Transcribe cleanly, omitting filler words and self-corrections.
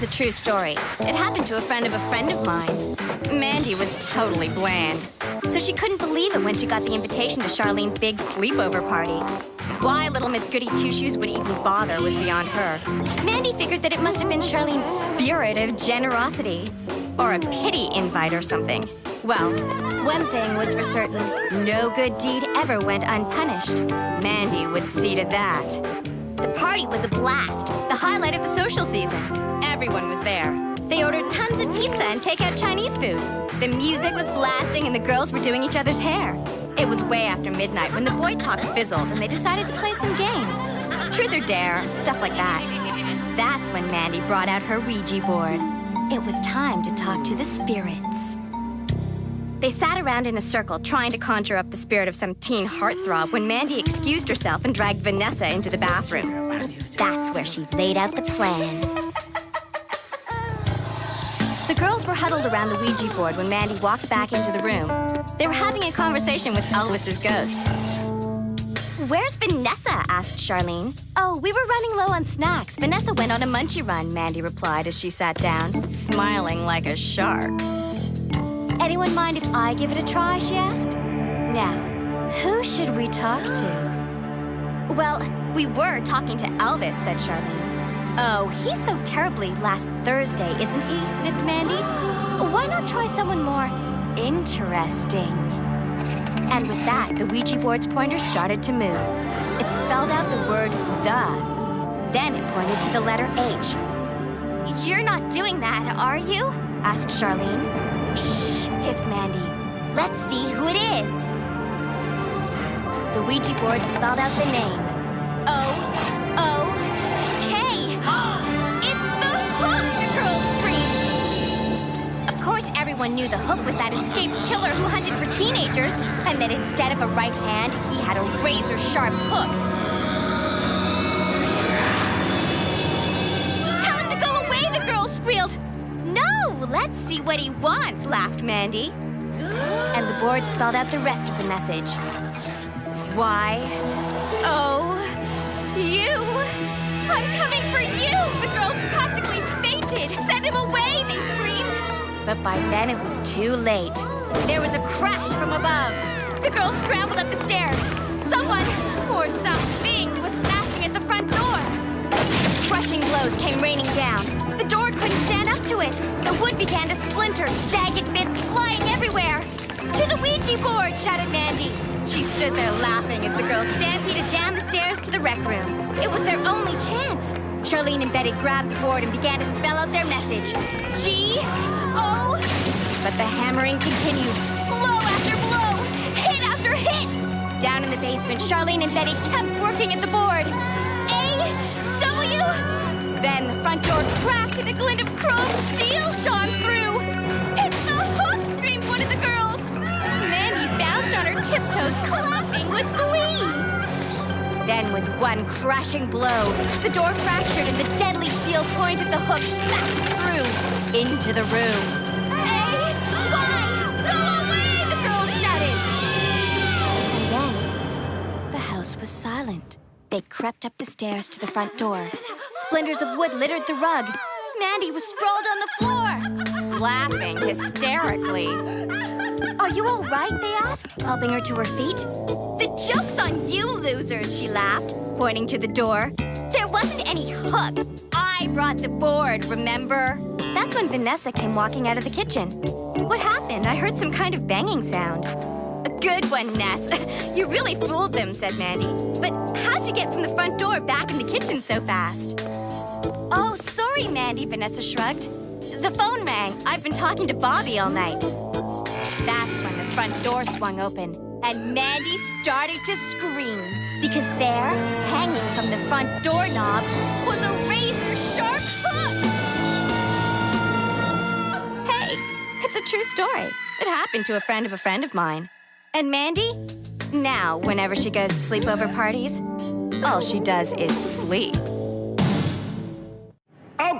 is a true story. It happened to a friend of mine. Mandy was totally bland. So she couldn't believe it when she got the invitation to Charlene's big sleepover party. Why little Miss Goody Two-Shoes would even bother was beyond her. Mandy figured that it must have been Charlene's spirit of generosity. Or a pity invite or something. Well, one thing was for certain. No good deed ever went unpunished. Mandy would see to that. The party was a blast. The highlight of the social season. Everyone was there. They ordered tons of pizza and takeout Chinese food. The music was blasting and the girls were doing each other's hair. It was way after midnight when the boy talk fizzled and they decided to play some games. Truth or dare, stuff like that. That's when Mandy brought out her Ouija board. It was time to talk to the spirits. They sat around in a circle trying to conjure up the spirit of some teen heartthrob when Mandy excused herself and dragged Vanessa into the bathroom. That's where she laid out the plan. The girls were huddled around the Ouija board when Mandy walked back into the room. They were having a conversation with Elvis's ghost. "Where's Vanessa?" asked Charlene. "Oh, we were running low on snacks. Vanessa went on a munchie run," Mandy replied as she sat down, smiling like a shark. "Anyone mind if I give it a try?" she asked. "Now, who should we talk to?" "Well, we were talking to Elvis," said Charlene. "Oh, he's so terribly last Thursday, isn't he?" sniffed Mandy. "Why not try someone more interesting?" And with that, the Ouija board's pointer started to move. It spelled out the word "the." Then it pointed to the letter H. "You're not doing that, are you?" asked Charlene. "Shh," hissed Mandy. "Let's see who it is." The Ouija board spelled out the name. O-O-K. It's the Hook, the girls screamed. Of course, everyone knew the Hook was that escaped killer who hunted for teenagers, and that instead of a right hand, he had a razor-sharp hook. "Tell him to go away," the girls squealed. "No, let's see what he wants," laughed Mandy. And the board spelled out the rest of the message. Y-O-U. "I'm coming for you!" The girls practically fainted. "Send him away!" they screamed. But by then it was too late. There was a crash from above. The girls scrambled up the stairs. Someone, or something, was smashing at the front door. Crushing blows came raining down. The door couldn't stand up to it. The wood began to splinter, jagged bits flying everywhere. "To the Ouija board!" shouted Mandy. She stood there laughing as the girls stampeded down the stairs to the rec room. It was their only chance. Charlene and Betty grabbed the board and began to spell out their message. G-O. But the hammering continued. Blow after blow, hit after hit. Down in the basement, Charlene and Betty kept working at the board. A-W. Then the front door cracked and a glint of chrome steel shone through. "It's the Hook!" screamed one of the girls. Mandy bounced on her tiptoes, clapping with glee. Then, with one crashing blow, the door fractured and the deadly steel point of the Hook smashed through into the room. "Hey, why? Go away!" the girls shouted. And then, the house was silent. They crept up the stairs to the front door. Splinters of wood littered the rug. Mandy was sprawled on the floor, laughing hysterically. "Are you all right?" they asked, helping her to her feet. "The joke's on you, losers," she laughed, pointing to the door. "There wasn't any hook. I brought the board, remember?" That's when Vanessa came walking out of the kitchen. "What happened? I heard some kind of banging sound." "A good one, Ness. You really fooled them," said Mandy. "But how'd you get from the front door back in the kitchen so fast?" "Oh, sorry, Mandy," Vanessa shrugged. "The phone rang. I've been talking to Bobby all night." That's when the front door swung open, and Mandy started to scream. Because there, hanging from the front doorknob, was a razor-sharp hook! Hey, it's a true story. It happened to a friend of mine. And Mandy? Now, whenever she goes to sleepover parties, all she does is sleep.